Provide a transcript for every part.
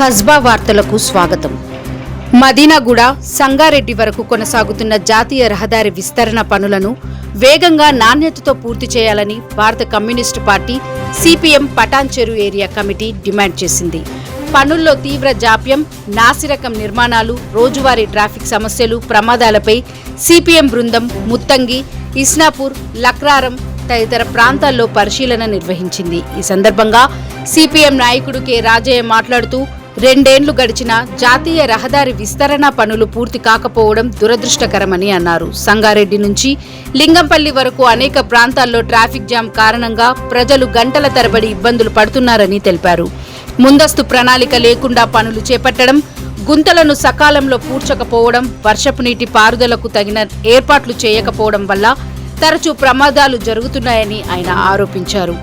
కస్బా వార్తలకు స్వాగతం. మదీనాగూడ సంగారెడ్డి వరకు కొనసాగుతున్న జాతీయ రహదారి విస్తరణ పనులను వేగంగా నాణ్యతతో పూర్తి చేయాలని భారత communist party CPM Patancheru area committee demand చేసింది. పనుల్లో తీవ్ర జాప్యం, నాసిరకం నిర్మాణాలు, రోజువారీ ట్రాఫిక్ సమస్యలు, ప్రమాదాలపై సిపిఎం బృందం ముత్తంగి, ఇస్నాపూర్, లక్రారం తదితర ప్రాంతాల్లో పరిశీలన నిర్వహించింది. ఈ సందర్భంగా సిపిఎం నాయకుడు కె రాజయ్య మాట్లాడుతూ, 2 ఏళ్లు గడిచినా జాతీయ రహదారి విస్తరణ పనులు పూర్తి కాకపోవడం దురదృష్టకరమని అన్నారు. సంగారెడ్డి నుంచి లింగంపల్లి వరకు అనేక ప్రాంతాల్లో ట్రాఫిక్ జామ్ కారణంగా ప్రజలు గంటల తరబడి ఇబ్బందులు పడుతున్నారని తెలిపారు. ముందస్తు ప్రణాళిక లేకుండా పనులు చేపట్టడం, గుంతలను సకాలంలో పూడ్చకపోవడం, వర్షపు నీటి పారుదలకు తగిన ఏర్పాట్లు చేయకపోవడం వల్ల తరచూ ప్రమాదాలు జరుగుతున్నాయని ఆయన ఆరోపించారు.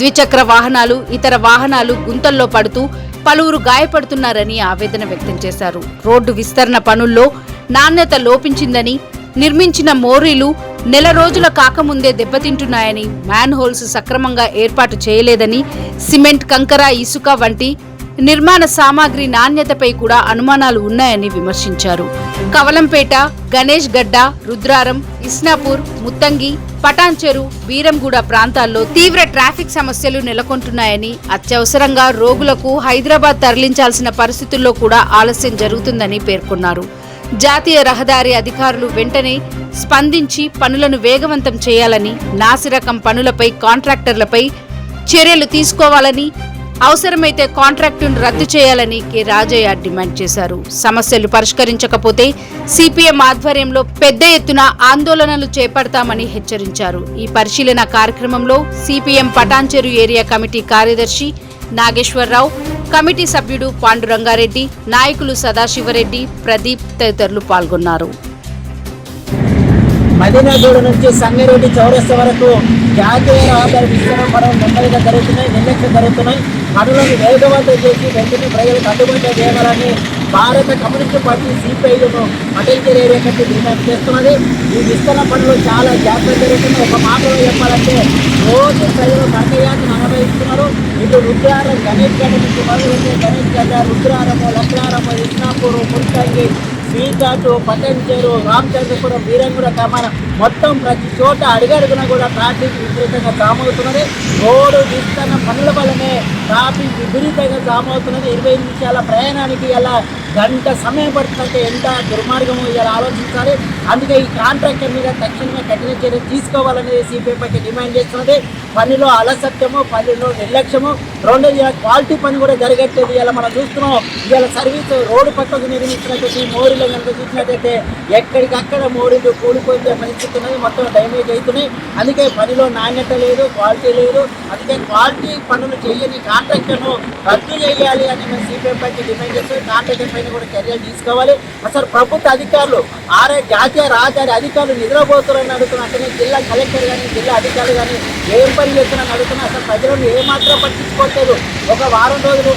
ద్విచక్ర వాహనాలు, ఇతర వాహనాలు గుంతల్లో పడుతూ పలువురు గాయపడుతున్నారని ఆవేదన వ్యక్తం చేశారు. రోడ్డు విస్తరణ పనుల్లో నాణ్యత లోపించిందని, నిర్మించిన మోరీలు నెల రోజుల కాకముందే దెబ్బతింటున్నాయని, మ్యాన్ హోల్స్ సక్రమంగా ఏర్పాటు చేయలేదని, సిమెంట్, కంకర, ఇసుక వంటి నిర్మాణ సామాగ్రి నాణ్యతపై కూడా అనుమానాలు ఉన్నాయని విమర్శించారు. కవలంపేట, గణేష్ గడ్డ, రుద్రారం, ఇస్నాపూర్, ముత్తంగి, పటాన్చెరు, వీరంగూడ ప్రాంతాల్లో తీవ్ర ట్రాఫిక్ సమస్యలు నెలకొంటున్నాయని, అత్యవసరంగా రోగులకు హైదరాబాద్ తరలించాల్సిన పరిస్థితుల్లో కూడా ఆలస్యం జరుగుతుందని పేర్కొన్నారు. జాతీయ రహదారి అధికారులు వెంటనే స్పందించి పనులను వేగవంతం చేయాలని, నాసిరకం పనులపై కాంట్రాక్టర్లపై చర్యలు తీసుకోవాలని, అవసరమైతే కాంట్రాక్టును రద్దు చేయాలని కె రాజయ్య డిమాండ్ చేశారు. సమస్యలు పరిష్కరించకపోతే సిపిఎం ఆధ్వర్యంలో పెద్ద ఎత్తున ఆందోళనలు చేపడతామని హెచ్చరించారు. ఈ పరిశీలన కార్యక్రమంలో సిపిఎం పటాన్చెరు ఏరియా కమిటీ కార్యదర్శి నాగేశ్వరరావు, కమిటీ సభ్యుడు పాండురంగారెడ్డి, నాయకులు సదాశివరెడ్డి, ప్రదీప్ తదితరులు పాల్గొన్నారు. మదీనాగూడ నుంచి సంగారెడ్డి చౌరస్తా వరకు జాతీయ రహదారి విస్తరణ పనులు నెమ్మదిగా జరుగుతున్నాయి, నిర్లక్ష్యం జరుగుతున్నాయి. పనులను వేగవంతం చేసి వెంటనే ప్రజలకు అందుబాటులో చేయవాలని భారత కమ్యూనిస్టు పార్టీ సిపిఐను పటాన్చెరు ఏరియా కమిటీ డిమాండ్ చేస్తున్నది. ఈ విస్తరణ పనులు చాలా జాగ్రత్త జరుగుతున్నాయి. ఒక మాటలో చెప్పాలంటే రోజు ప్రజలు నరకయాత్రను అనుభవిస్తున్నారు. ఇటు రుద్రారం, గణేష్ గడ్డ నుంచి మొదలుపెట్టే గణేష్ గడ్డ, రుద్రారము, లక్రారము, ఇస్నాపూరు, ముల్కంగి, శ్రీకాటు, పటాన్చెరు, రామచంద్రపురం, వీరంగూడ గ్రామాల మొత్తం ప్రతి చోట అడుగడుగున కూడా ట్రాఫిక్ విపరీతంగా జామ్ అవుతున్నది. రోడ్డు విస్తరణ పనుల వల్లనే ట్రాఫిక్ విపరీతంగా జామ్ అవుతున్నది. 20 నిమిషాల ప్రయాణానికి ఇలా గంట సమయం పడుతుందంటే ఎంత దుర్మార్గము ఇలా ఆలోచించాలి. అందుకే ఈ కాంట్రాక్టర్ మీద తక్షణమే కఠిన చర్యలు తీసుకోవాలనేది సిపిఐ పార్టీ డిమాండ్ చేస్తున్నది. పనిలో అలసత్యము, పనిలో నిర్లక్ష్యము, రెండోది క్వాలిటీ పని కూడా జరగట్లేదు. ఇలా మనం చూస్తున్నాం. ఇవాళ సర్వీస్ రోడ్డు పక్కకు నిర్మించినటువంటి మోరీలు కనుక చూసినట్టయితే ఎక్కడికక్కడ మోరీలు కూలిపోయే పరిస్థితి ఉన్నది, మొత్తం డ్యామేజ్ అవుతున్నాయి. అందుకే పనిలో నాణ్యత లేదు, క్వాలిటీ లేదు. అందుకే క్వాలిటీ పనులు చేయని కాంట్రాక్టర్ను రద్దు చేయాలి అని మేము సిపిఐ పార్టీ డిమాండ్ చేస్తాం. కాంట్రాక్టర్ పైన కూడా చర్యలు తీసుకోవాలి. అసలు ప్రభుత్వ అధికారులు, జాతీయ రహదారి అధికారులు నిద్రపోతున్నారని అడుగుతున్నారు. అంటే జిల్లా కలెక్టర్ కానీ, జిల్లా అధికారులు కానీ ఏం పని చేస్తున్నారని అడుగుతున్నారు. అసలు ప్రజలను ఏమాత్రం పట్టించుకోవట్లేదు. ఒక వారం రోజులు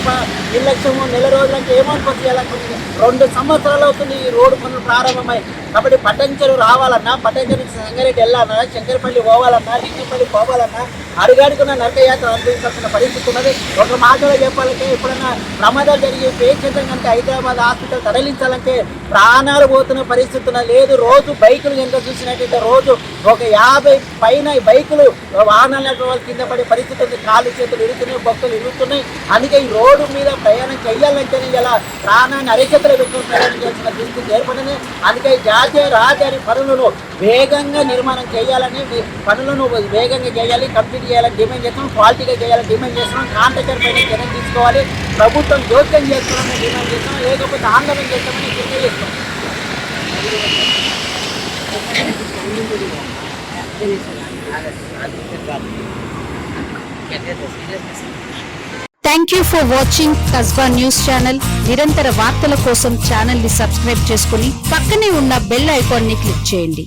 నిర్లక్ష్యము, నెల రోజులంటే ఏమనుకోవచ్చు. 2 సంవత్సరాలు అవుతుంది ఈ రోడ్డు పనులు ప్రారంభమై. కాబట్టి పటాన్చెరు రావాలన్నా, పటాన్చెరు నుంచి సంగారెడ్డి వెళ్ళాలన్నా, శంకరపల్లి పోవాలన్నా, లింగంపల్లి పోవాలన్నా అడుగడుకున్న నరకయాత్ర అనుభవించాల్సిన పరిస్థితి ఉన్నది. ఒక మాటలో చెప్పాలంటే ఎప్పుడన్నా ప్రమాదాలు జరిగి పేషెంట్ అంటే హైదరాబాద్ హాస్పిటల్ తరలించాలంటే ప్రాణాలు పోతున్న పరిస్థితి ఉన్నది. లేదు, రోజు బైకులు కనుక చూసినట్టయితే రోజు ఒక 50 పైన బైకులు వాహనాలు వాళ్ళు కింద పడే పరిస్థితి ఉంది. కాళ్ళు చేతులు ఇరుగుతున్నాయి, బొక్కలు ఇరుగుతున్నాయి. అందుకే ఈ రోడ్డు మీద ప్రయాణం చేయాలంటేనే ఇలా ప్రాణాన్ని అరిచేతులు పెట్టుకుని ప్రయాణం చేయాల్సిన పరిస్థితి ఏర్పడింది. అందుకే జాతీయ రహదారి పనులను వేగంగా నిర్మాణం చేయాలని, పనులను వేగంగా చేయాలి, కంప్లీట్ చేయాలని డిమాండ్ చేస్తున్నాం. క్వాలిటీగా చేయాలని డిమాండ్ చేస్తున్నాం. కాంట్రాక్టర్ పైన చర్యలు తీసుకోవాలి. ప్రభుత్వం జోక్యం చేస్తున్నామని డిమాండ్ చేస్తున్నాం. లేకపోతే ఆందోళన చేస్తామని తెలియజేస్తాం. Thank you for watching Kasba news channel. నిరంతర వార్తల కోసం ఛానల్ ని సబ్స్క్రైబ్ చేసుకుని పక్కనే ఉన్న బెల్ ఐకాన్ ని క్లిక్ చేయండి.